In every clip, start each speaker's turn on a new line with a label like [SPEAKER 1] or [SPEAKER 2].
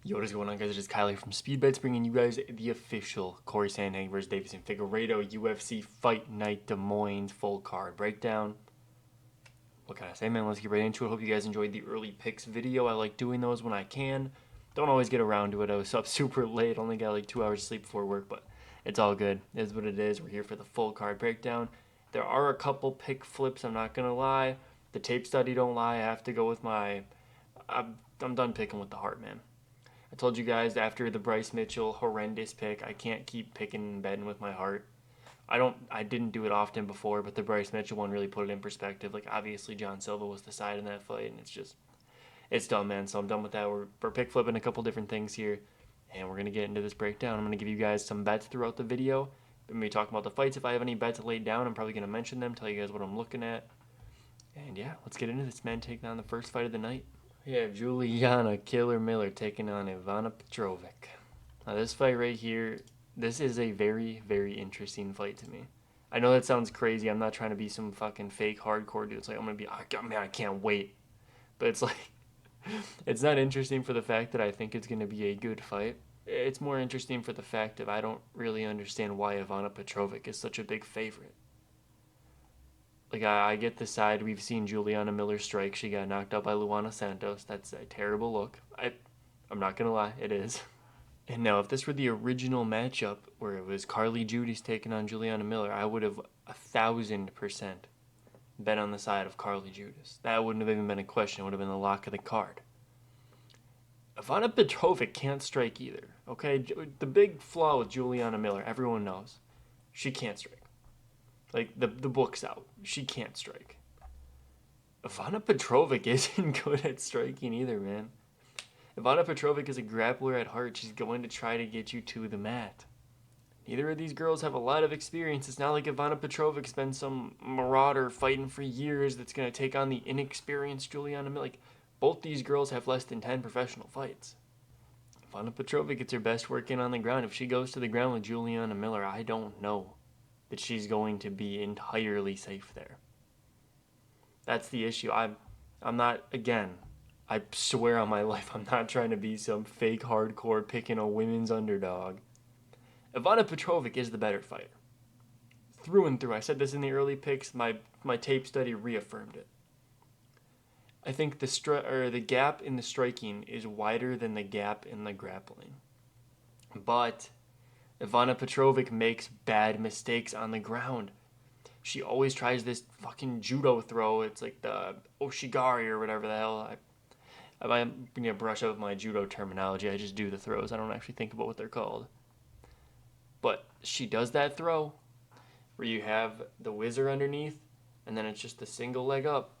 [SPEAKER 1] Yo, what is going on, guys? It is Kylie from SpeedBets bringing you guys the official Corey Sandhagen vs. Davison Figueiredo UFC Fight Night Des Moines full card breakdown. What can I say, man? Let's get right into it. Hope you guys enjoyed the early picks video. I like doing those when I can. Don't always get around to it. I was up super late. Only got like 2 hours of sleep before work, but it's all good. It is what it is. We're here for the full card breakdown. There are a couple pick flips, I'm not going to lie. The tape study don't lie. I have to go with my... I'm done picking with the heart, man. I told you guys after the Bryce Mitchell horrendous pick, I can't keep picking and betting with my heart. I didn't do it often before, but the Bryce Mitchell one really put it in perspective. Like, obviously John Silva was the side in that fight, and it's done, man. So I'm done with that. We're pick flipping a couple different things here, and we're going to get into this breakdown. I'm going to give you guys some bets throughout the video. I'm going to be talking about the fights. If I have any bets laid down, I'm probably going to mention them, tell you guys what I'm looking at. And yeah, let's get into this, man. Taking on the first fight of the night. We have Juliana Killer Miller taking on Ivana Petrovic. Now this fight right here, this is a very, very interesting fight to me. I know that sounds crazy. I'm not trying to be some fucking fake hardcore dude. It's like, I'm going to be, oh, man, I can't wait. But it's like, it's not interesting for the fact that I think it's going to be a good fight. It's more interesting for the fact that I don't really understand why Ivana Petrovic is such a big favorite. Like, I get the side. We've seen Juliana Miller strike. She got knocked out by Luana Santos. That's a terrible look. I'm not going to lie. It is. And now, if this were the original matchup where it was Carly Judy's taking on Juliana Miller, I would have 1,000% bet on the side of Carly Judas. That wouldn't have even been a question. It would have been the lock of the card. Ivana Petrovic can't strike either. Okay? The big flaw with Juliana Miller, everyone knows. She can't strike. Like, the book's out. She can't strike. Ivana Petrovic isn't good at striking either, man. Ivana Petrovic is a grappler at heart. She's going to try to get you to the mat. Neither of these girls have a lot of experience. It's not like Ivana Petrovic's been some marauder fighting for years that's going to take on the inexperienced Juliana Miller. Like, both these girls have less than 10 professional fights. Ivana Petrovic gets her best work in on the ground. If she goes to the ground with Juliana Miller, I don't know that she's going to be entirely safe there. That's the issue. I'm not, again, I swear on my life, I'm not trying to be some fake hardcore picking a women's underdog. Ivana Petrovic is the better fighter. Through and through. I said this in the early picks. My tape study reaffirmed it. I think the gap in the striking is wider than the gap in the grappling. But Ivana Petrovic makes bad mistakes on the ground. She always tries this fucking judo throw. It's like the oshigari or whatever the hell. I'm going to brush up my judo terminology. I just do the throws. I don't actually think about what they're called. But she does that throw where you have the whizzer underneath and then it's just the single leg up.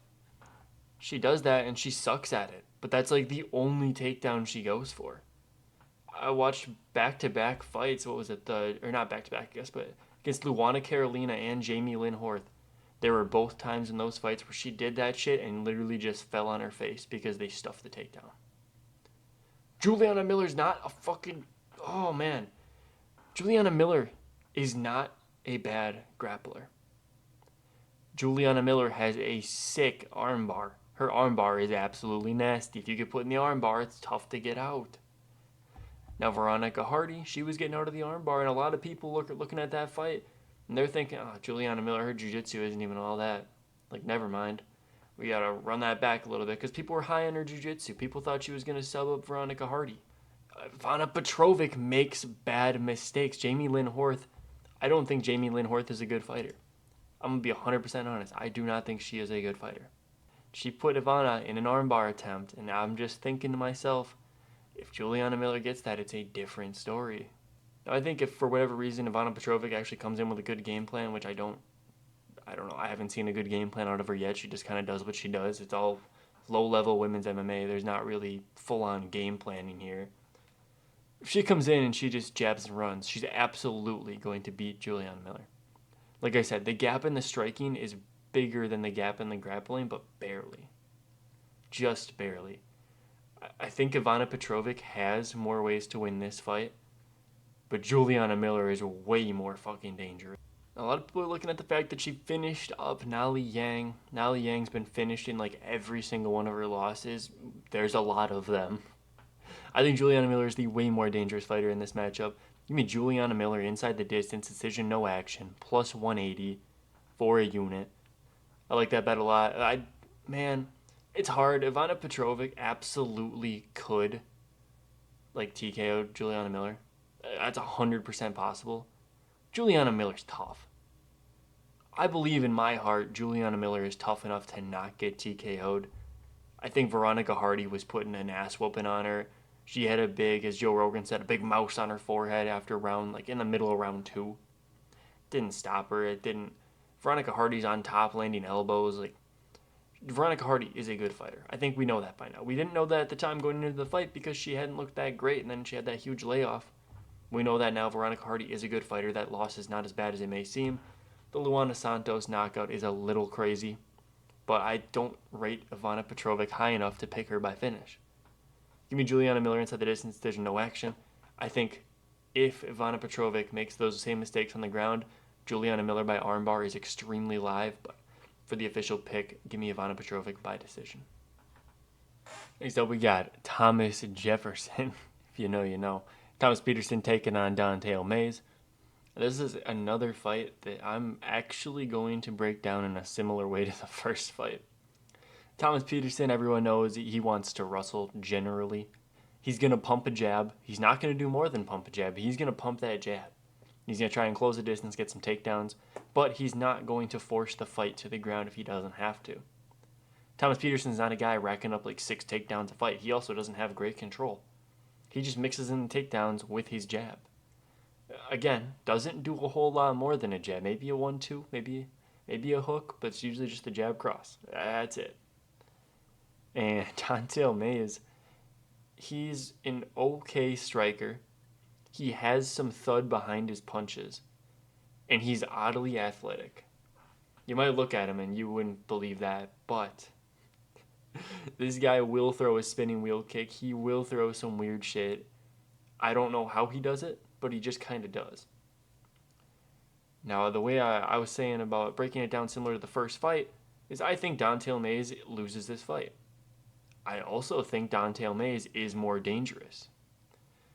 [SPEAKER 1] She does that and she sucks at it. But that's like the only takedown she goes for. I watched back-to-back fights. What was it? Or not back-to-back, I guess, but against Luana Carolina and Jamie Lynn Horth. There were both times in those fights where she did that shit and literally just fell on her face because they stuffed the takedown. Juliana Miller's not a fucking... Oh, man. Juliana Miller is not a bad grappler. Juliana Miller has a sick armbar. Her armbar is absolutely nasty. If you get put in the armbar, it's tough to get out. Now, Veronica Hardy, she was getting out of the armbar, and a lot of people looking at that fight, and they're thinking, oh, Juliana Miller, her jiu-jitsu isn't even all that. Like, never mind. We got to run that back a little bit, because people were high on her jiu-jitsu. People thought she was going to sub up Veronica Hardy. Ivana Petrovic makes bad mistakes. Jamie Lynn Horth, I don't think Jamie Lynn Horth is a good fighter. I'm going to be 100% honest. I do not think she is a good fighter. She put Ivana in an armbar attempt, and I'm just thinking to myself, if Juliana Miller gets that, it's a different story. Now, I think if for whatever reason Ivana Petrovic actually comes in with a good game plan, which I don't know, I haven't seen a good game plan out of her yet. She just kind of does what she does. It's all low-level women's MMA. There's not really full-on game planning here. If she comes in and she just jabs and runs, she's absolutely going to beat Juliana Miller. Like I said, the gap in the striking is bigger than the gap in the grappling, but barely. Just barely. I think Ivana Petrovic has more ways to win this fight, but Juliana Miller is way more fucking dangerous. A lot of people are looking at the fact that she finished up Nali Yang. Nali Yang's been finished in like every single one of her losses. There's a lot of them. I think Juliana Miller is the way more dangerous fighter in this matchup. Give me Juliana Miller inside the distance, decision, no action, plus 180 for a unit. I like that bet a lot. Man, it's hard. Ivana Petrovic absolutely could TKO Juliana Miller. That's 100% possible. Juliana Miller's tough. I believe in my heart Juliana Miller is tough enough to not get TKO'd. I think Veronica Hardy was putting an ass whooping on her. She had a big, as Joe Rogan said, a big mouse on her forehead after round, in the middle of round 2. Didn't stop her. It didn't. Veronica Hardy's on top, landing elbows. Veronica Hardy is a good fighter. I think we know that by now. We didn't know that at the time going into the fight because she hadn't looked that great, and then she had that huge layoff. We know that now. Veronica Hardy is a good fighter. That loss is not as bad as it may seem. The Luana Santos knockout is a little crazy, but I don't rate Ivana Petrovic high enough to pick her by finish. Give me Juliana Miller inside the distance, decision, no action. I think if Ivana Petrovic makes those same mistakes on the ground, Juliana Miller by armbar is extremely live, but for the official pick, give me Ivana Petrovic by decision. Next up, we got Thomas Jefferson. If you know, you know. Thomas Peterson taking on Don'Tale Mayes. This is another fight that I'm actually going to break down in a similar way to the first fight. Thomas Peterson, everyone knows he wants to wrestle generally. He's going to pump a jab. He's not going to do more than pump a jab. He's going to pump that jab. He's going to try and close the distance, get some takedowns, but he's not going to force the fight to the ground if he doesn't have to. Thomas Peterson's not a guy racking up 6 takedowns a fight. He also doesn't have great control. He just mixes in the takedowns with his jab. Again, doesn't do a whole lot more than a jab. Maybe a 1-2, maybe a hook, but it's usually just a jab cross. That's it. And Don'Tale Mayes, he's an okay striker. He has some thud behind his punches, and he's oddly athletic. You might look at him and you wouldn't believe that, but this guy will throw a spinning wheel kick. He will throw some weird shit. I don't know how he does it, but he just kind of does. Now, the way I was saying about breaking it down similar to the first fight is I think Don'Tale Mayes loses this fight. I also think Don'Tale Mayes is more dangerous,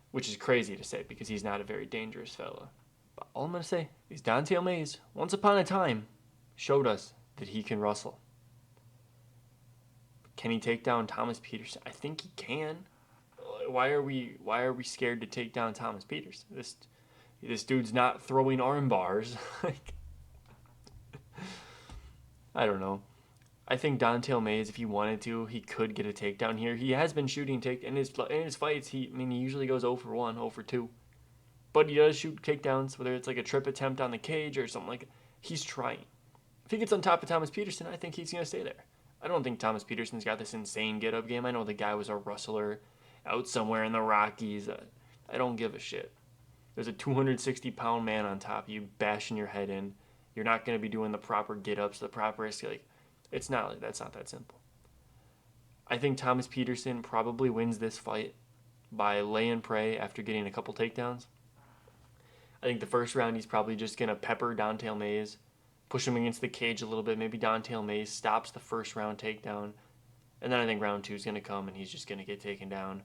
[SPEAKER 1] which is crazy to say because he's not a very dangerous fella. But all I'm going to say is Don'Tale Mayes, once upon a time, showed us that he can wrestle. Can he take down Thomas Peterson? I think he can. Why are we scared to take down Thomas Peterson? This dude's not throwing arm bars. I don't know. I think Don'Tale Mayes, if he wanted to, he could get a takedown here. He has been shooting in his fights. He usually goes 0 for 1, 0 for 2. But he does shoot takedowns, whether it's a trip attempt on the cage or something like that. He's trying. If he gets on top of Thomas Peterson, I think he's going to stay there. I don't think Thomas Peterson's got this insane get-up game. I know the guy was a wrestler out somewhere in the Rockies. I don't give a shit. There's a 260-pound man on top of you bashing your head in. You're not going to be doing the proper get-ups, the proper... It's not that's not that simple. I think Thomas Peterson probably wins this fight by lay and pray after getting a couple takedowns. I think the first round he's probably just going to pepper Don'Tale Mayes, push him against the cage a little bit. Maybe Don'Tale Mayes stops the first round takedown. And then I think round 2 is going to come and he's just going to get taken down.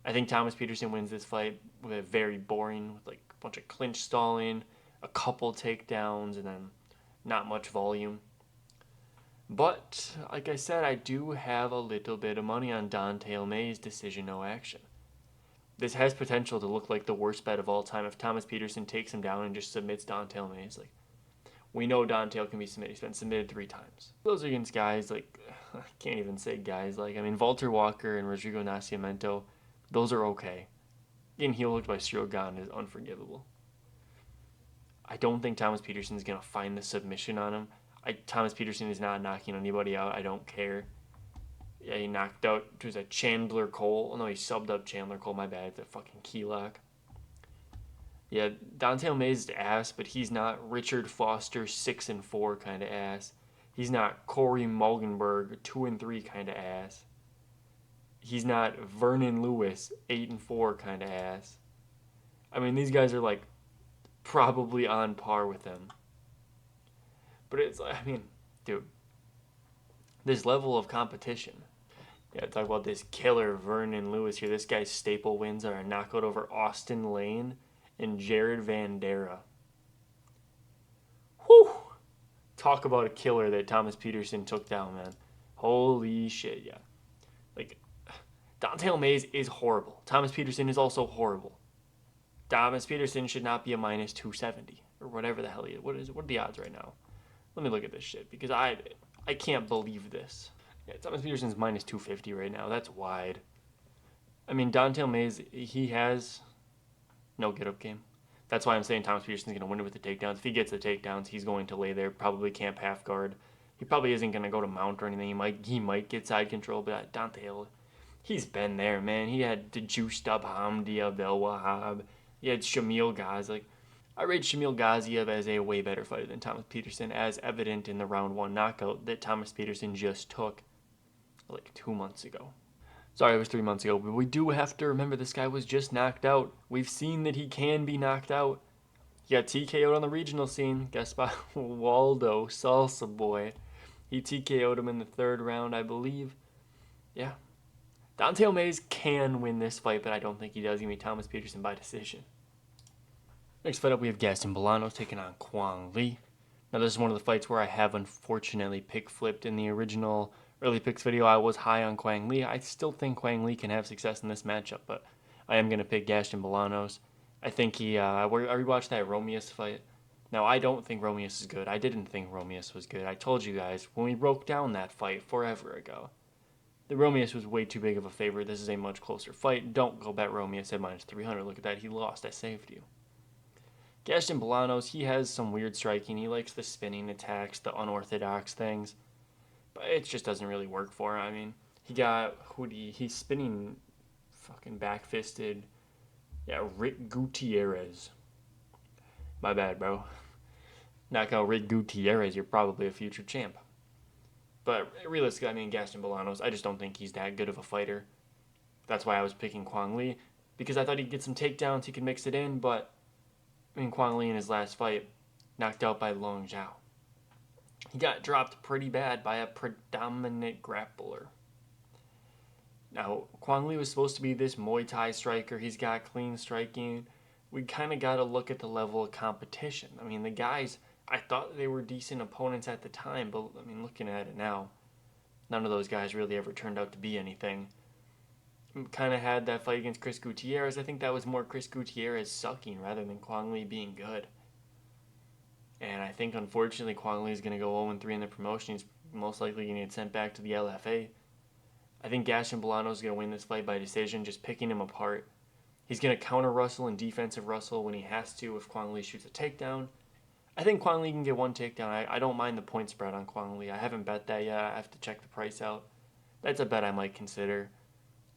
[SPEAKER 1] I think Thomas Peterson wins this fight with a very boring, with a bunch of clinch stalling, a couple takedowns, and then not much volume. But, like I said, I do have a little bit of money on Don'Tale Mayes' decision, no action. This has potential to look like the worst bet of all time if Thomas Peterson takes him down and just submits Don'Tale Mayes. We know Don'Tale can be submitted. He's been submitted 3 times. Those are against guys I can't even say guys. Walter Walker and Rodrigo Nascimento, those are okay. Getting heel hooked by Shogun is unforgivable. I don't think Thomas Peterson's going to find the submission on him. Thomas Peterson is not knocking anybody out. I don't care. Yeah, he knocked out, was a Chandler Cole. Oh, no, he subbed up Chandler Cole. My bad. It's a fucking key lock. Yeah, Don'Tale Mayes is ass, but he's not Richard Foster 6-4 kind of ass. He's not Corey Mulgenberg 2-3 kind of ass. He's not Vernon Lewis 8-4 kind of ass. These guys are probably on par with him. But it's dude, this level of competition, Yeah, talk about this killer Vernon Lewis here. This guy's staple wins are a knockout over Austin Lane and Jared Vandera. Whew! Talk about a killer that Thomas Peterson took down, man. Holy shit, yeah. Like, Don'Tale Mayes is horrible. Thomas Peterson is also horrible. Thomas Peterson should not be a minus 270 or whatever the hell he is. What are the odds right now? Let me look at this shit because I can't believe this. Yeah, Thomas Peterson's minus 250 right now. That's wide. I mean, Don'Tale Mayes, he has no get-up game. That's why I'm saying Thomas Peterson's going to win it with the takedowns. If he gets the takedowns, he's going to lay there, probably camp half guard. He probably isn't going to go to mount or anything. He might get side control, but Don'Tale, he's been there, man. He had the juiced up Hamdi Abdel Wahab. He had Shamil Ghazi. Like, I rate Shamil Gaziev as a way better fighter than Thomas Peterson, as evident in the round 1 knockout that Thomas Peterson just took like 2 months ago. Sorry, it was 3 months ago, but we do have to remember this guy was just knocked out. We've seen that he can be knocked out. He got TKO'd on the regional scene. Guess by Waldo, Salsa Boy. He TKO'd him in the 3rd round, I believe. Yeah. Don'Tale Mayes can win this fight, but I don't think he does. He's going to be Thomas Peterson by decision. Next fight up, we have Gaston Bolanos taking on Kwang Lee. Now, this is one of the fights where I have unfortunately pick flipped. In the original early picks video, I was high on Kwang Lee. I still think Kwang Lee can have success in this matchup, but I am going to pick Gaston Bolanos. I think I rewatched that Romeus fight. Now, I don't think Romeus is good. I didn't think Romeus was good. I told you guys when we broke down that fight forever ago. The Romeus was way too big of a favorite. This is a much closer fight. Don't go bet Romeus at minus 300. Look at that. He lost. I saved you. Gaston Bolanos, he has some weird striking. He likes the spinning attacks, the unorthodox things. But it just doesn't really work for him. I mean, he's spinning fucking back-fisted. Yeah, Rick Gutierrez. My bad, bro. Knock out Rick Gutierrez, you're probably a future champ. But realistically, I mean, Gaston Bolanos, I just don't think he's that good of a fighter. That's why I was picking Kwang Lee. Because I thought he'd get some takedowns, he could mix it in, but I mean, Kwang Lee in his last fight, knocked out by Long Zhao. He got dropped pretty bad by a predominant grappler. Now, Kwang Lee was supposed to be this Muay Thai striker. He's got clean striking. We kind of got to look at the level of competition. I mean, the guys, I thought they were decent opponents at the time, but I mean, looking at it now, none of those guys really ever turned out to be anything. Kind of had that fight against Chris Gutierrez. I think that was more Chris Gutierrez sucking rather than Kwang Lee being good. And I think, unfortunately, Kwang Lee is going to go 0-3 in the promotion. He's most likely going to get sent back to the LFA. I think Gaston Bolanos is going to win this fight by decision, just picking him apart. He's going to counter Russell and defensive Russell when he has to if Kwang Lee shoots a takedown. I think Kwang Lee can get one takedown. I don't mind the point spread on Kwang Lee. I haven't bet that yet. I have to check the price out. That's a bet I might consider.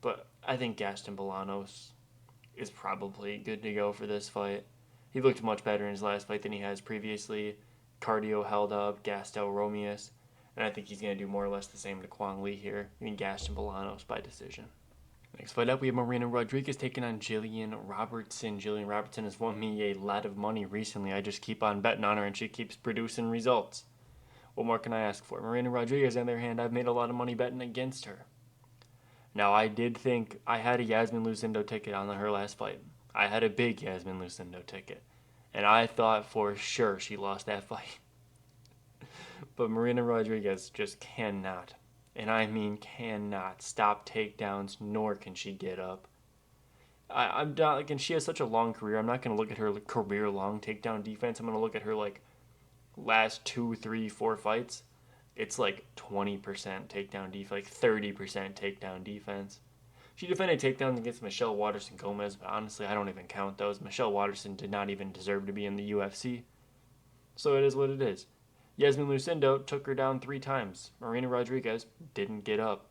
[SPEAKER 1] But I think Gaston Bolanos is probably good to go for this fight. He looked much better in his last fight than he has previously. Cardio held up, gassed out Romeus. And I think he's going to do more or less the same to Kwang Lee here. I mean, Gaston Bolanos by decision. Next fight up, we have Marina Rodriguez taking on Jillian Robertson. Jillian Robertson has won me a lot of money recently. I just keep on betting on her and she keeps producing results. What more can I ask for? Marina Rodriguez, on the other hand, I've made a lot of money betting against her. Now, I did think I had a Yasmin Lucindo ticket on her last fight. I had a big Yasmin Lucindo ticket. And I thought for sure she lost that fight. But Marina Rodriguez just cannot, and I mean cannot, stop takedowns, nor can she get up. I'm not, like, and she has such a long career. I'm not going to look at her career-long takedown defense. I'm going to look at her, like, last 2, 3, 4 fights. It's like 20% takedown defense, like 30% takedown defense. She defended takedowns against Michelle Waterson Gomez, but honestly, I don't even count those. Michelle Waterson did not even deserve to be in the UFC. So it is what it is. Yasmin Lucindo took her down 3 times. Marina Rodriguez didn't get up.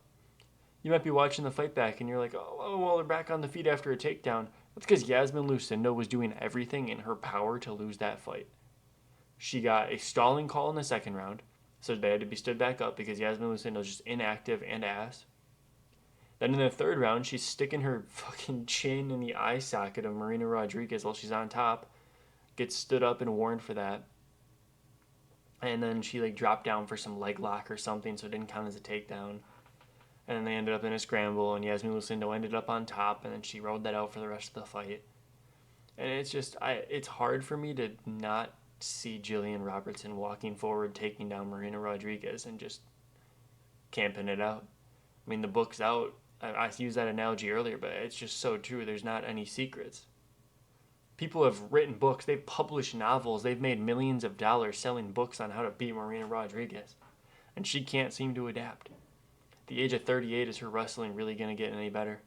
[SPEAKER 1] You might be watching the fight back and you're like, oh, well, they're back on the feet after a takedown. That's because Yasmin Lucindo was doing everything in her power to lose that fight. She got a stalling call in the 2nd round, so they had to be stood back up because Yasmin Lucindo is just inactive and ass. Then in the 3rd round, she's sticking her fucking chin in the eye socket of Marina Rodriguez while she's on top. Gets stood up and warned for that. And then she dropped down for some leg lock or something, so it didn't count as a takedown. and then they ended up in a scramble, and Yasmin Lucindo ended up on top, and then she rode that out for the rest of the fight. And it's just, it's hard for me to not see Jillian Robertson walking forward, taking down Marina Rodriguez, and just camping it out. I mean, the book's out. I used that analogy earlier, but it's just so true. There's not any secrets. People have written books. They've published novels. They've made millions of dollars selling books on how to beat Marina Rodriguez. And she can't seem to adapt. At the age of 38, is her wrestling really going to get any better?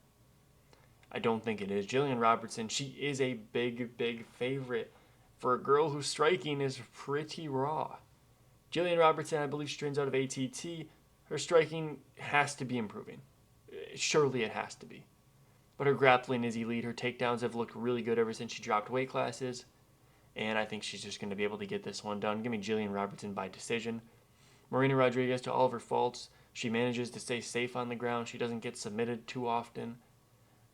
[SPEAKER 1] I don't think it is. Jillian Robertson, she is a big, big favorite for a girl whose striking is pretty raw. Jillian Robertson, I believe she trains out of ATT. Her striking has to be improving. Surely it has to be. But her grappling is elite. Her takedowns have looked really good ever since she dropped weight classes. And I think she's just going to be able to get this one done. Give me Jillian Robertson by decision. Marina Rodriguez, to all of her faults, she manages to stay safe on the ground. She doesn't get submitted too often.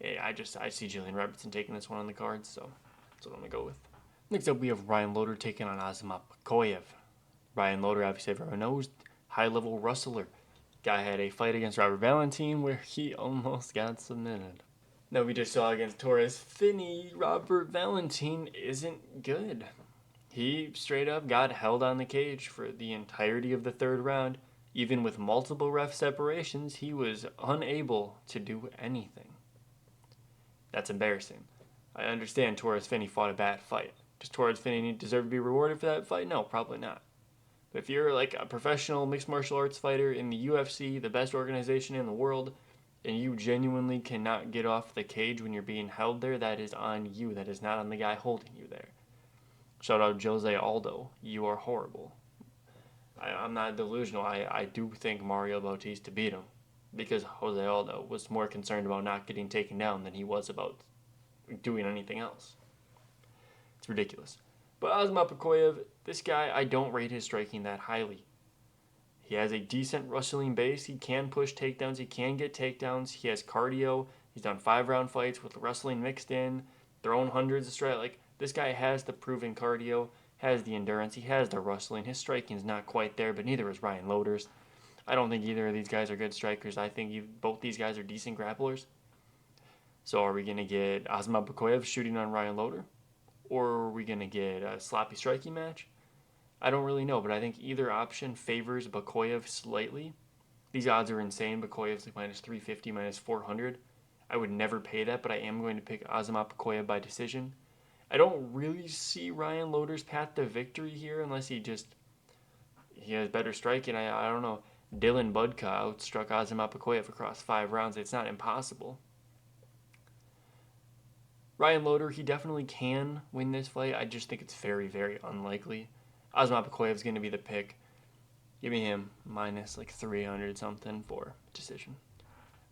[SPEAKER 1] I see Jillian Robertson taking this one on the cards, so that's what I'm going to go with. Next up, we have Ryan Loder taking on Azamat Bakoyev. Ryan Loder, obviously everyone knows, high-level wrestler. Guy had a fight against Robert Valentin where he almost got submitted. Now, we just saw against Torres Finney, Robert Valentin isn't good. He straight up got held on the cage for the entirety of the third round. Even with multiple ref separations, he was unable to do anything. That's embarrassing. I understand Torres Finney fought a bad fight. Does Torres Finney deserve to be rewarded for that fight? No, probably not. But if you're like a professional mixed martial arts fighter in the UFC, the best organization in the world, and you genuinely cannot get off the cage when you're being held there, that is on you. That is not on the guy holding you there. Shout out Jose Aldo. You are horrible. I'm not delusional. I do think Mario Bautista beat him because Jose Aldo was more concerned about not getting taken down than he was about doing anything else. It's ridiculous. But Azamat Bakoyev, this guy, I don't rate his striking that highly. He has a decent wrestling base. He can push takedowns. He can get takedowns. He has cardio. He's done 5-round fights with wrestling mixed in, thrown hundreds of strikes. Like, this guy has the proven cardio, has the endurance. He has the wrestling. His striking's not quite there, but neither is Ryan Loder's. I don't think either of these guys are good strikers. I think both these guys are decent grapplers. So are we going to get Azamat Bakoyev shooting on Ryan Loder? Or are we going to get a sloppy striking match? I don't really know, but I think either option favors Bakoyev slightly. These odds are insane. Bakoyev's like minus 350, minus 400. I would never pay that, but I am going to pick Azamat Bakoyev by decision. I don't really see Ryan Loder's path to victory here unless he has better striking. I don't know. Dylan Budka outstruck Azamat Bakoyev across 5 rounds. It's not impossible. Ryan Loder, he definitely can win this fight. I just think it's very, very unlikely. Azamat Bakoyev is going to be the pick. Give me him minus like 300 something for decision.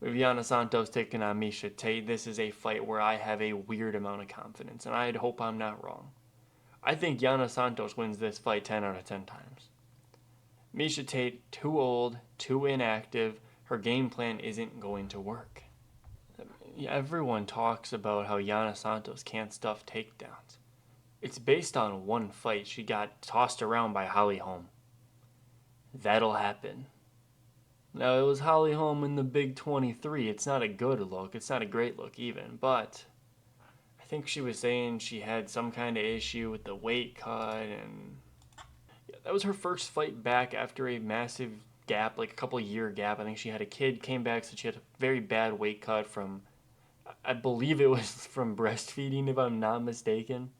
[SPEAKER 1] We have Yana Santos taking on Miesha Tate. This is a fight where I have a weird amount of confidence, and I'd hope I'm not wrong. I think Yana Santos wins this fight 10 out of 10 times. Miesha Tate, too old, too inactive. Her game plan isn't going to work. Everyone talks about how Yana Santos can't stuff takedowns. It's based on one fight. She got tossed around by Holly Holm. That'll happen. Now, it was Holly Holm in the Big 23. It's not a good look. It's not a great look even. But I think she was saying she had some kind of issue with the weight cut. And that was her first fight back after a massive gap, like a couple year gap. I think she had a kid, came back, so she had a very bad weight cut from, I believe it was from breastfeeding, if I'm not mistaken.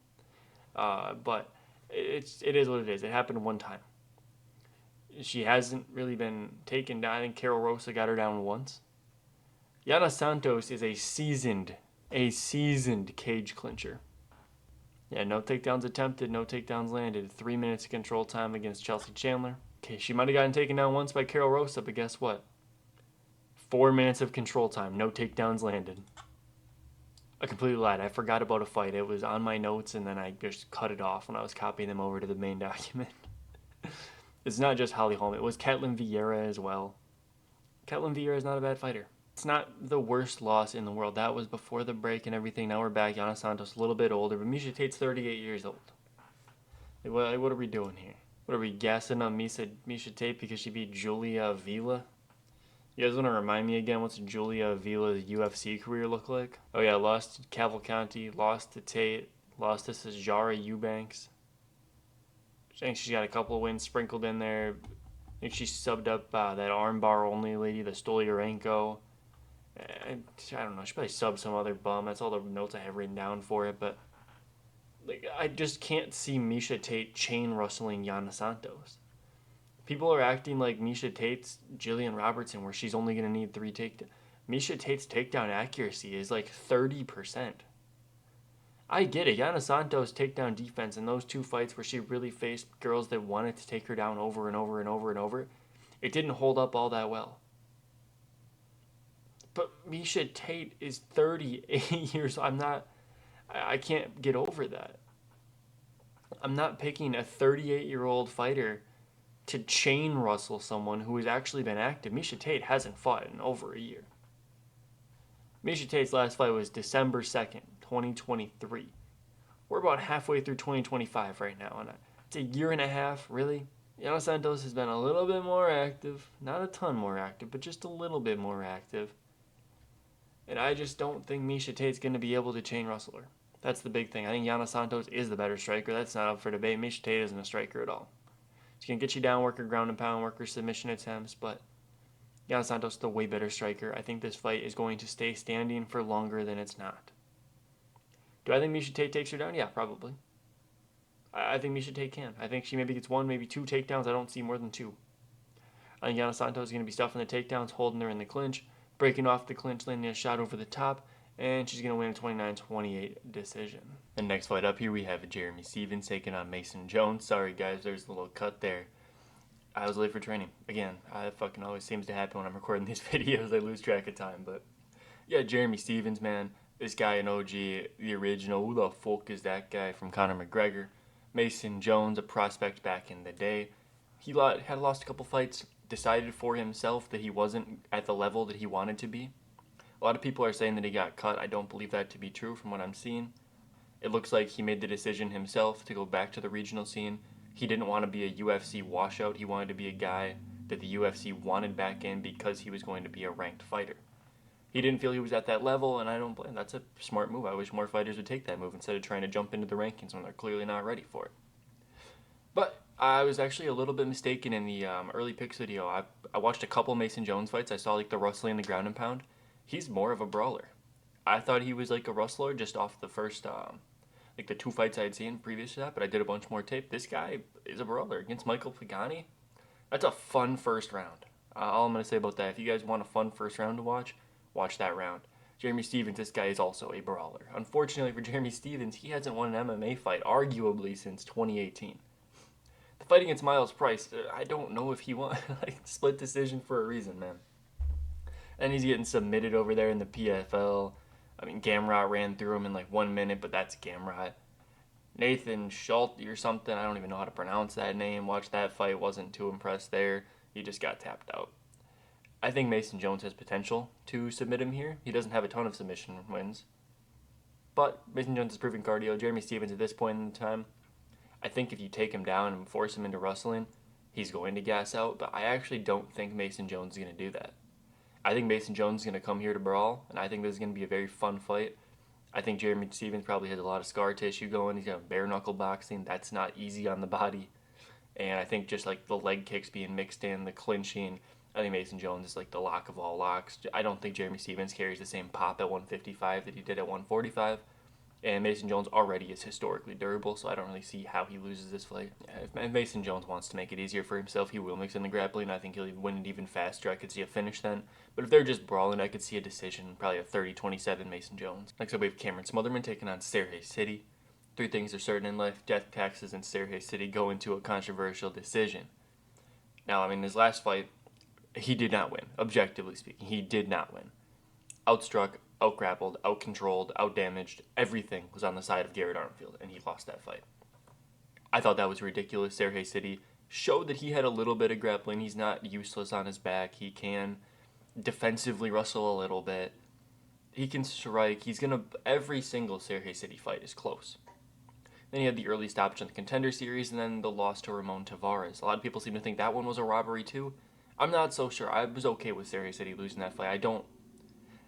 [SPEAKER 1] But it is what it is. It happened one time. She hasn't really been taken down. I think Carol Rosa got her down once. Yana Santos is a seasoned cage clincher. Yeah, no takedowns attempted, no takedowns landed. 3 minutes of control time against Chelsea Chandler. Okay, she might have gotten taken down once by Carol Rosa, but guess what? 4 minutes of control time, no takedowns landed. I completely lied. I forgot about a fight. It was on my notes, and then I just cut it off when I was copying them over to the main document. It's not just Holly Holm. It was Ketlin Vieira as well. Ketlin Vieira is not a bad fighter. It's not the worst loss in the world. That was before the break and everything. Now we're back. Yana Santos a little bit older, but Miesha Tate's 38 years old. What are we doing here? What are we gassing on Miesha Tate because she beat Julia Avila? You guys want to remind me again what's Julia Avila's UFC career look like? Oh yeah, lost to Cavalcanti, lost to Tate, lost to Sijara Eubanks. I think she's got a couple of wins sprinkled in there. I think she subbed up that armbar only lady, the Stolyarenko. I don't know. She probably subbed some other bum. That's all the notes I have written down for it. But like, I just can't see Miesha Tate chain rustling Yana Santos. People are acting like Miesha Tate's Jillian Robertson, where she's only going to need 3 takedowns. Miesha Tate's takedown accuracy is like 30%. I get it. Yana Santos' takedown defense in those 2 fights where she really faced girls that wanted to take her down over and over and over and over, it didn't hold up all that well. But Miesha Tate is 38 years. I can't get over that. I'm not picking a 38-year-old fighter to chain wrestle someone who has actually been active. Miesha Tate hasn't fought in over a year. Miesha Tate's last fight was December 2nd, 2023. We're about halfway through 2025 right now, and it's a year and a half, really. Yana Santos has been a little bit more active. Not a ton more active, but just a little bit more active. And I just don't think Miesha Tate's going to be able to chain wrestle her. That's the big thing. I think Yana Santos is the better striker. That's not up for debate. Miesha Tate isn't a striker at all. She's going to get you down, work her ground and pound, work her submission attempts, but Yana Santos is the way better striker. I think this fight is going to stay standing for longer than it's not. Do I think Miesha Tate takes her down? Yeah, probably. I think Miesha Tate can. I think she maybe gets 1, maybe 2 takedowns. I don't see more than 2. I think Yana Santos is going to be stuffing the takedowns, holding her in the clinch, breaking off the clinch, landing a shot over the top, and she's going to win a 29-28 decision. And next fight up here, we have Jeremy Stephens taking on Mason Jones. Sorry, guys, there's a little cut there. I was late for training. Again, that fucking always seems to happen when I'm recording these videos. I lose track of time. But, yeah, Jeremy Stephens, man. This guy in OG, the original. Who the fuck is that guy from Conor McGregor? Mason Jones, a prospect back in the day. He had lost a couple fights, decided for himself that he wasn't at the level that he wanted to be. A lot of people are saying that he got cut. I don't believe that to be true from what I'm seeing. It looks like he made the decision himself to go back to the regional scene. He didn't want to be a UFC washout. He wanted to be a guy that the UFC wanted back in because he was going to be a ranked fighter. He didn't feel he was at that level, and I don't blame. That's a smart move. I wish more fighters would take that move instead of trying to jump into the rankings when they're clearly not ready for it. But I was actually a little bit mistaken in the early picks video. I watched a couple Mason Jones fights. I saw like the wrestling, the ground and pound. He's more of a brawler. I thought he was like a wrestler just off the first, like the 2 fights I had seen previous to that, but I did a bunch more tape. This guy is a brawler against Michael Pagani. That's a fun first round. All I'm going to say about that, if you guys want a fun first round to watch that round. Jeremy Stephens, this guy is also a brawler. Unfortunately for Jeremy Stephens, he hasn't won an MMA fight, arguably, since 2018. The fight against Miles Price, I don't know if he won. Like, split decision for a reason, man. And he's getting submitted over there in the PFL. I mean, Gamrot ran through him in like 1 minute, but that's Gamrot. Nathan Schulte or something, I don't even know how to pronounce that name. Watched that fight, wasn't too impressed there. He just got tapped out. I think Mason Jones has potential to submit him here. He doesn't have a ton of submission wins. But Mason Jones is proving cardio. Jeremy Stephens at this point in time, I think if you take him down and force him into wrestling, he's going to gas out. But I actually don't think Mason Jones is going to do that. I think Mason Jones is going to come here to brawl, and I think this is going to be a very fun fight. I think Jeremy Stephens probably has a lot of scar tissue going. He's got bare knuckle boxing. That's not easy on the body. And I think just like the leg kicks being mixed in, the clinching, I think Mason Jones is like the lock of all locks. I don't think Jeremy Stephens carries the same pop at 155 that he did at 145. And Mason Jones already is historically durable, so I don't really see how he loses this fight. If Mason Jones wants to make it easier for himself, he will mix in the grappling. I think he'll win it even faster. I could see a finish then. But if they're just brawling, I could see a decision, probably a 30-27 Mason Jones. Next up, we have Cameron Smotherman taking on Sergey City. 3 things are certain in life: death, taxes, and Sergey City go into a controversial decision. Now, I mean, his last fight, he did not win. Objectively speaking, he did not win. Outstruck, outgrappled, outcontrolled, outdamaged. Everything was on the side of Garrett Armfield, and he lost that fight. I thought that was ridiculous. Sergey City showed that he had a little bit of grappling. He's not useless on his back. He can defensively wrestle a little bit. He can strike. Every single Sergey City fight is close. Then he had the early stoppage in the Contender Series, and then the loss to Ramon Tavares. A lot of people seem to think that one was a robbery too. I'm not so sure. I was okay with Sergey City losing that fight. I don't.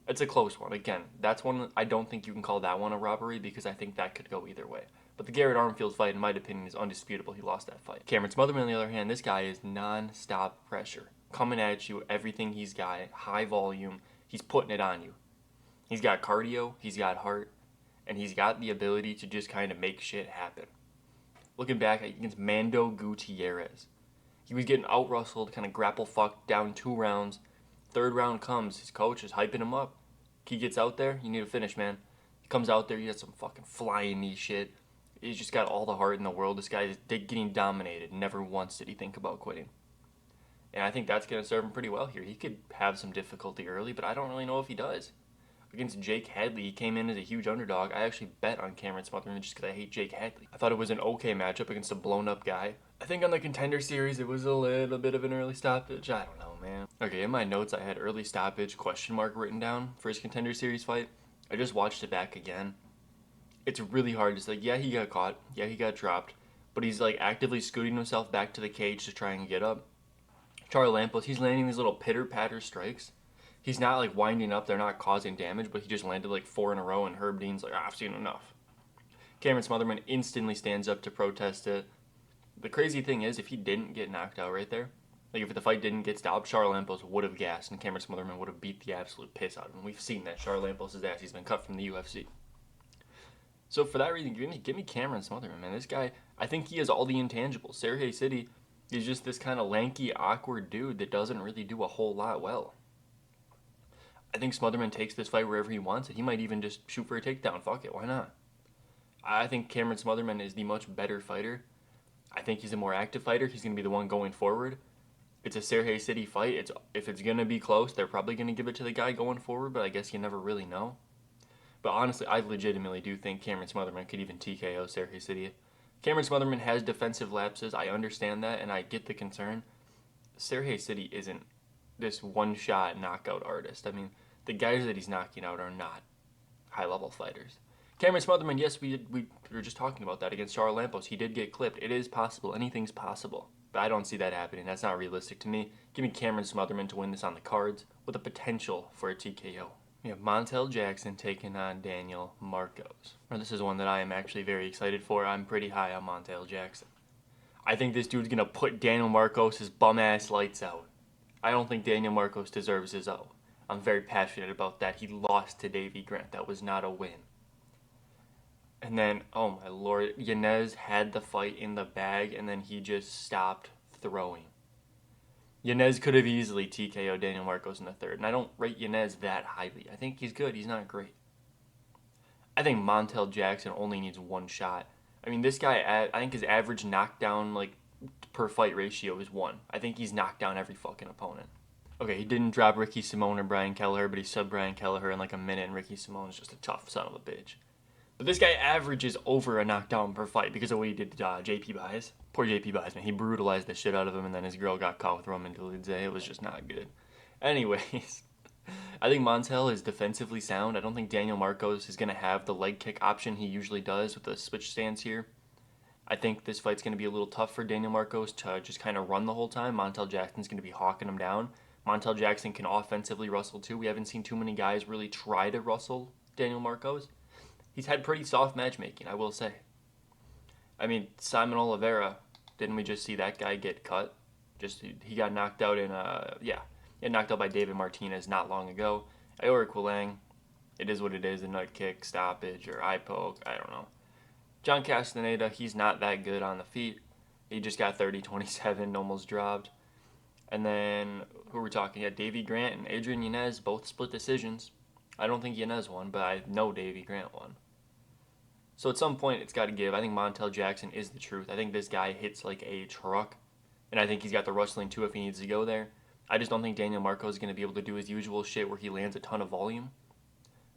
[SPEAKER 1] It's a close one. Again, that's one I don't think you can call that one a robbery because I think that could go either way. But the Garrett Armfield fight, in my opinion, is undisputable. He lost that fight. Cameron Smotherman, on the other hand, this guy is non-stop pressure. Coming at you, everything he's got, high volume, he's putting it on you. He's got cardio, he's got heart, and he's got the ability to just kind of make shit happen. Looking back against Mando Gutierrez, he was getting out-rustled, kind of grapple fucked down 2 rounds. Third round comes, his coach is hyping him up. He gets out there, you need to finish, man. He comes out there, he has some fucking flying knee shit. He's just got all the heart in the world. This guy is getting dominated. Never once did he think about quitting. And I think that's going to serve him pretty well here. He could have some difficulty early, but I don't really know if he does. Against Jake Hadley, he came in as a huge underdog. I actually bet on Cameron Smotherman just because I hate Jake Hadley. I thought it was an okay matchup against a blown-up guy. I think on the Contender Series, it was a little bit of an early stoppage. I don't know, man. Okay, in my notes, I had early stoppage question mark written down for his Contender Series fight. I just watched it back again. It's really hard to say, yeah, he got caught. Yeah, he got dropped. But he's like actively scooting himself back to the cage to try and get up. Charles Lampos, he's landing these little pitter-patter strikes. He's not like winding up. They're not causing damage, but he just landed like 4 in a row, and Herb Dean's like, I've seen enough. Cameron Smotherman instantly stands up to protest it. The crazy thing is, if he didn't get knocked out right there, like if the fight didn't get stopped, Charles Lampos would have gassed, and Cameron Smotherman would have beat the absolute piss out of him. We've seen that. Charles Lampos' ass, he's been cut from the UFC. So for that reason, give me Cameron Smotherman, man. This guy, I think he has all the intangibles. Sergey City is just this kind of lanky, awkward dude that doesn't really do a whole lot well. I think Smotherman takes this fight wherever he wants it. He might even just shoot for a takedown. Fuck it, why not? I think Cameron Smotherman is the much better fighter. I think he's a more active fighter. He's going to be the one going forward. It's a Sergey City fight. If it's going to be close, they're probably going to give it to the guy going forward, but I guess you never really know. But honestly, I legitimately do think Cameron Smotherman could even TKO Sergey City. Cameron Smotherman has defensive lapses. I understand that, and I get the concern. Sergey City isn't this one-shot knockout artist. I mean, the guys that he's knocking out are not high-level fighters. Cameron Smotherman, yes, we were just talking about that against Charles Lampos. He did get clipped. It is possible. Anything's possible. But I don't see that happening. That's not realistic to me. Give me Cameron Smotherman to win this on the cards with a potential for a TKO. We have Montel Jackson taking on Daniel Marcos. Now, this is one that I am actually very excited for. I'm pretty high on Montel Jackson. I think this dude's going to put Daniel Marcos' bum-ass lights out. I don't think Daniel Marcos deserves his O. I'm very passionate about that. He lost to Davey Grant. That was not a win. And then, oh my lord, Yanez had the fight in the bag, and then he just stopped throwing. Yanez could have easily TKO'd Daniel Marcos in the third, and I don't rate Yanez that highly. I think he's good. He's not great. I think Montel Jackson only needs one shot. I mean, this guy, I think his average knockdown per fight ratio is 1. I think he's knocked down every fucking opponent. Okay, he didn't drop Ricky Simone or Brian Kelleher, but he subbed Brian Kelleher in like a minute, and Ricky Simone's just a tough son of a bitch. But this guy averages over a knockdown per fight because of what he did to JP Buys. Poor JP Buys, man. He brutalized the shit out of him, and then his girl got caught with Roman Dolidze. It was just not good. Anyways, I think Montel is defensively sound. I don't think Daniel Marcos is going to have the leg kick option he usually does with the switch stance here. I think this fight's going to be a little tough for Daniel Marcos to just kind of run the whole time. Montel Jackson's going to be hawking him down. Montel Jackson can offensively wrestle too. We haven't seen too many guys really try to wrestle Daniel Marcos. He's had pretty soft matchmaking, I will say. I mean, Simon Oliveira, didn't we just see that guy get cut? He got knocked out he got knocked out by David Martinez not long ago. Iori Quilang, it is what it is, a nut kick, stoppage, or eye poke, I don't know. John Castaneda, he's not that good on the feet. He just got 30-27, almost dropped. And then, who are we talking? Yeah, Davey Grant and Adrian Yanez, both split decisions. I don't think Yanez won, but I know Davey Grant won. So at some point, it's got to give. I think Montel Jackson is the truth. I think this guy hits like a truck, and I think he's got the wrestling too if he needs to go there. I just don't think Daniel Marcos is going to be able to do his usual shit where he lands a ton of volume.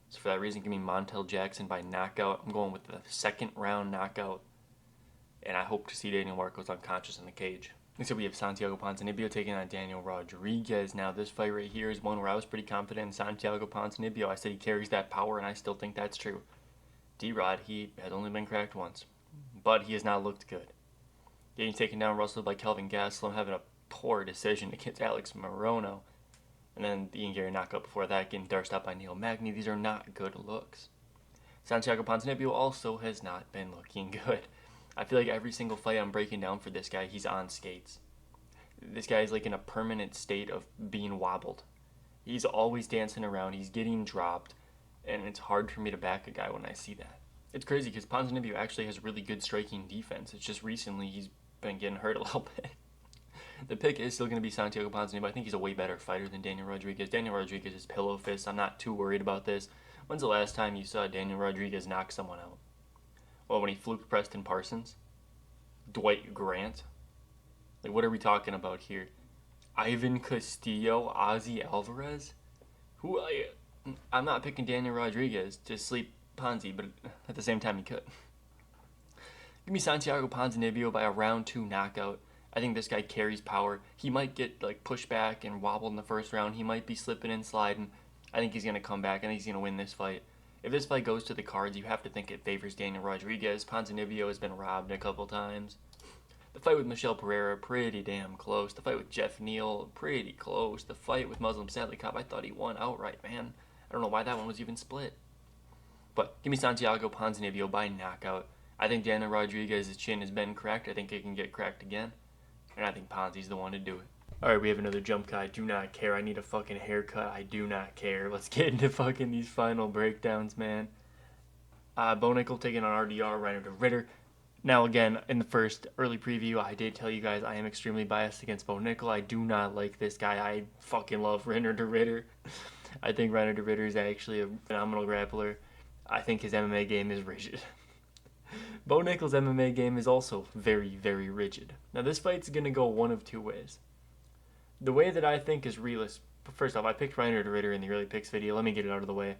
[SPEAKER 1] So for that reason, give me Montel Jackson by knockout. I'm going with the second round knockout, and I hope to see Daniel Marcos unconscious in the cage. Next up, we have Santiago Ponzinibbio taking on Daniel Rodriguez. Now, this fight right here is one where I was pretty confident in Santiago Ponzinibbio. I said he carries that power, and I still think that's true. D-Rod, he has only been cracked once, but he has not looked good. Getting taken down, wrestled by Kelvin Gastelum, having a poor decision against Alex Morono. And then the Ian Gary knockout before that, getting thirst out by Neil Magny. These are not good looks. Santiago Ponzinibbio also has not been looking good. I feel like every single fight I'm breaking down for this guy, he's on skates. This guy is like in a permanent state of being wobbled. He's always dancing around. He's getting dropped. And it's hard for me to back a guy when I see that. It's crazy because Ponzinibbio actually has really good striking defense. It's just recently he's been getting hurt a little bit. The pick is still going to be Santiago Ponzinibbio. I think he's a way better fighter than Daniel Rodriguez. Daniel Rodriguez is pillow fist. I'm not too worried about this. When's the last time you saw Daniel Rodriguez knock someone out? Well, when he fluked Preston Parsons? Dwight Grant? Like, what are we talking about here? Ivan Castillo? Ozzy Alvarez? I'm not picking Daniel Rodriguez to sleep Ponzi, but at the same time he could. Give me Santiago Ponzinibbio by a round 2 knockout. I think this guy carries power. He might get like pushed back and wobbled in the first round. He might be slipping and sliding. I think he's going to come back. I think he's going to win this fight. If this fight goes to the cards, you have to think it favors Daniel Rodriguez. Ponzinibbio has been robbed a couple times. The fight with Michel Pereira, pretty damn close. The fight with Jeff Neal, pretty close. The fight with Muslim Salikov, I thought he won outright, man. I don't know why that one was even split. But give me Santiago Ponzinibbio by knockout. I think Daniel Rodriguez's chin has been cracked. I think it can get cracked again. And I think Ponzi's the one to do it. Alright, we have another jump cut. I do not care. I need a fucking haircut. I do not care. Let's get into fucking these final breakdowns, man. Bo Nickel taking on RDR, Reiner de Ritter. Now, again, in the first early preview, I did tell you guys I am extremely biased against Bo Nickel. I do not like this guy. I fucking love Reiner de Ritter. I think Reiner de Ritter is actually a phenomenal grappler. I think his MMA game is rigid. Bo Nickel's MMA game is also very, very rigid. Now, this fight's going to go one of two ways. The way that I think is realist. First off, I picked Reiner de Ritter in the early picks video. Let me get it out of the way.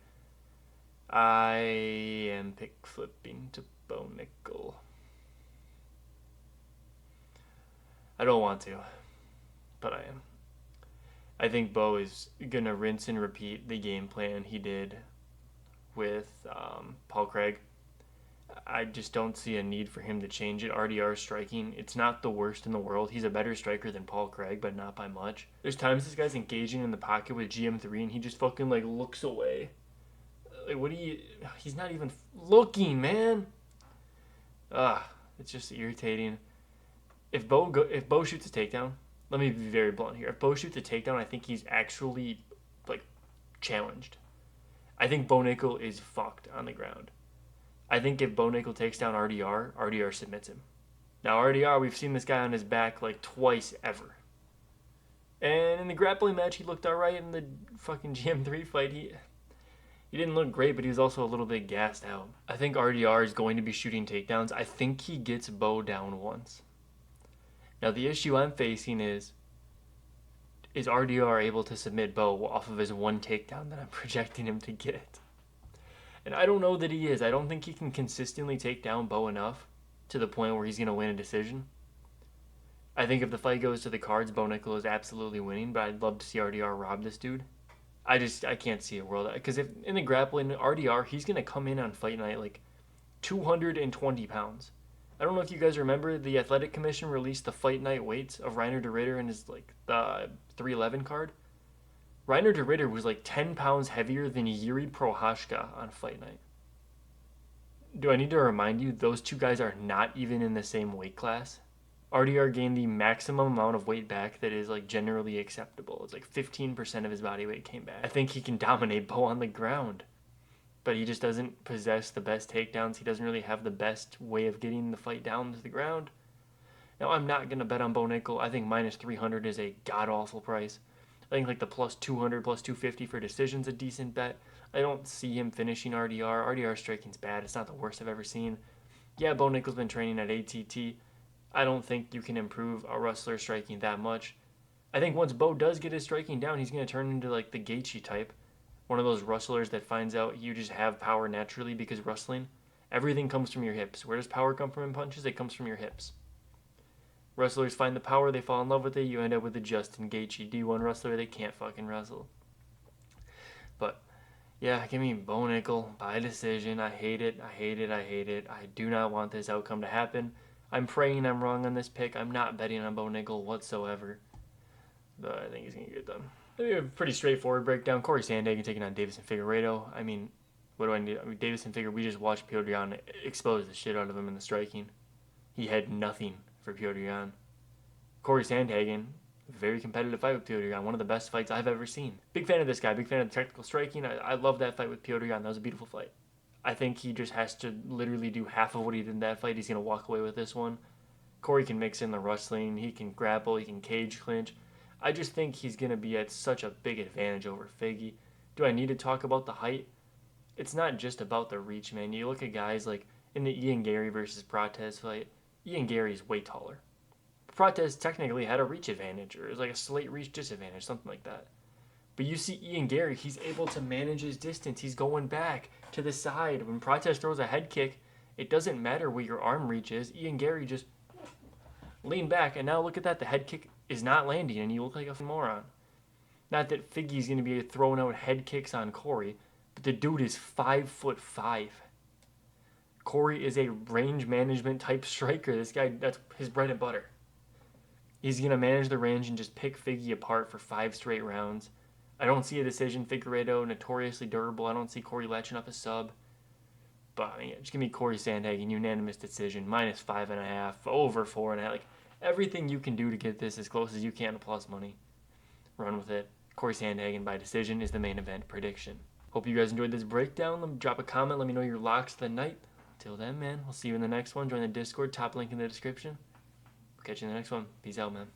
[SPEAKER 1] I am pick flipping to Bo Nickel. I don't want to, but I am. I think Bo is going to rinse and repeat the game plan he did with Paul Craig. I just don't see a need for him to change it. RDR striking, it's not the worst in the world. He's a better striker than Paul Craig, but not by much. There's times this guy's engaging in the pocket with GM3 and he just fucking like looks away. Like, he's not even looking, man. It's just irritating. If Bo shoots a takedown, let me be very blunt here. If Bo shoots a takedown, I think he's actually like challenged. I think Bo Nickel is fucked on the ground. I think if Bo Nickel takes down RDR submits him. Now, RDR, we've seen this guy on his back like twice ever. And in the grappling match, he looked alright. In the fucking GM3 fight, he didn't look great, but he was also a little bit gassed out. I think RDR is going to be shooting takedowns. I think he gets Bo down once. Now, the issue I'm facing is RDR able to submit Bo off of his one takedown that I'm projecting him to get? And I don't know that he is. I don't think he can consistently take down Bo enough to the point where he's going to win a decision. I think if the fight goes to the cards, Bo Nickel is absolutely winning, but I'd love to see RDR rob this dude. I can't see a world. Because if in the grappling, RDR, he's going to come in on fight night like 220 pounds. I don't know if you guys remember, the Athletic Commission released the fight night weights of Reiner de Ritter and his like the 311 card. Reiner de Ritter was like 10 pounds heavier than Yuri Prohashka on fight night. Do I need to remind you, those two guys are not even in the same weight class? RDR gained the maximum amount of weight back that is like generally acceptable. It's like 15% of his body weight came back. I think he can dominate Bo on the ground. But he just doesn't possess the best takedowns. He doesn't really have the best way of getting the fight down to the ground. Now, I'm not going to bet on Bo Nickel. I think minus 300 is a god-awful price. I think like the plus 200, plus 250 for decision's a decent bet. I don't see him finishing RDR. RDR striking's bad. It's not the worst I've ever seen. Yeah, Bo Nickel's been training at ATT. I don't think you can improve a wrestler striking that much. I think once Bo does get his striking down, he's going to turn into like the Gaethje type. One of those wrestlers that finds out you just have power naturally because wrestling, everything comes from your hips. Where does power come from in punches? It comes from your hips. Wrestlers find the power, they fall in love with it, you end up with a Justin Gaethje D1 wrestler that can't fucking wrestle. But, yeah, give me Bo Nickel by decision. I hate it. I do not want this outcome to happen. I'm praying I'm wrong on this pick. I'm not betting on Bo Nickel whatsoever. I think he's going to get it done. Maybe a pretty straightforward breakdown. Corey Sandhagen taking on Deiveson Figueiredo. I mean, what do I need? I mean, Deiveson Figueiredo, we just watched Petr Yan expose the shit out of him in the striking. He had nothing for Petr Yan. Corey Sandhagen, very competitive fight with Petr Yan. One of the best fights I've ever seen. Big fan of this guy. Big fan of the technical striking. I love that fight with Petr Yan. That was a beautiful fight. I think he just has to literally do half of what he did in that fight. He's going to walk away with this one. Corey can mix in the wrestling. He can grapple. He can cage clinch. I just think he's going to be at such a big advantage over Figgy. Do I need to talk about the height? It's not just about the reach, man. You look at guys like in the Ian Gary versus Prates fight, Ian Gary's way taller. Prates technically had a reach advantage, or it was like a slight reach disadvantage, something like that. But you see Ian Gary, he's able to manage his distance. He's going back to the side. When Prates throws a head kick, it doesn't matter where your arm reach is. Ian Gary just lean back, and now look at that. The head kick is not landing, and you look like a moron. Not that Figgy's going to be throwing out head kicks on Corey, but the dude is 5'5". Corey is a range management type striker. This guy, that's his bread and butter. He's going to manage the range and just pick Figgy apart for 5 straight rounds. I don't see a decision. Figueiredo, notoriously durable. I don't see Corey latching up a sub. But, I mean, just give me Corey Sandhagen, unanimous decision, -5.5, over 4.5. Like, everything you can do to get this as close as you can to plus money. Run with it. Corey Sandhagen by decision is the main event prediction. Hope you guys enjoyed this breakdown. Let me drop a comment. Let me know your locks of the night. Till then, man, we'll see you in the next one. Join the Discord. Top link in the description. We'll catch you in the next one. Peace out, man.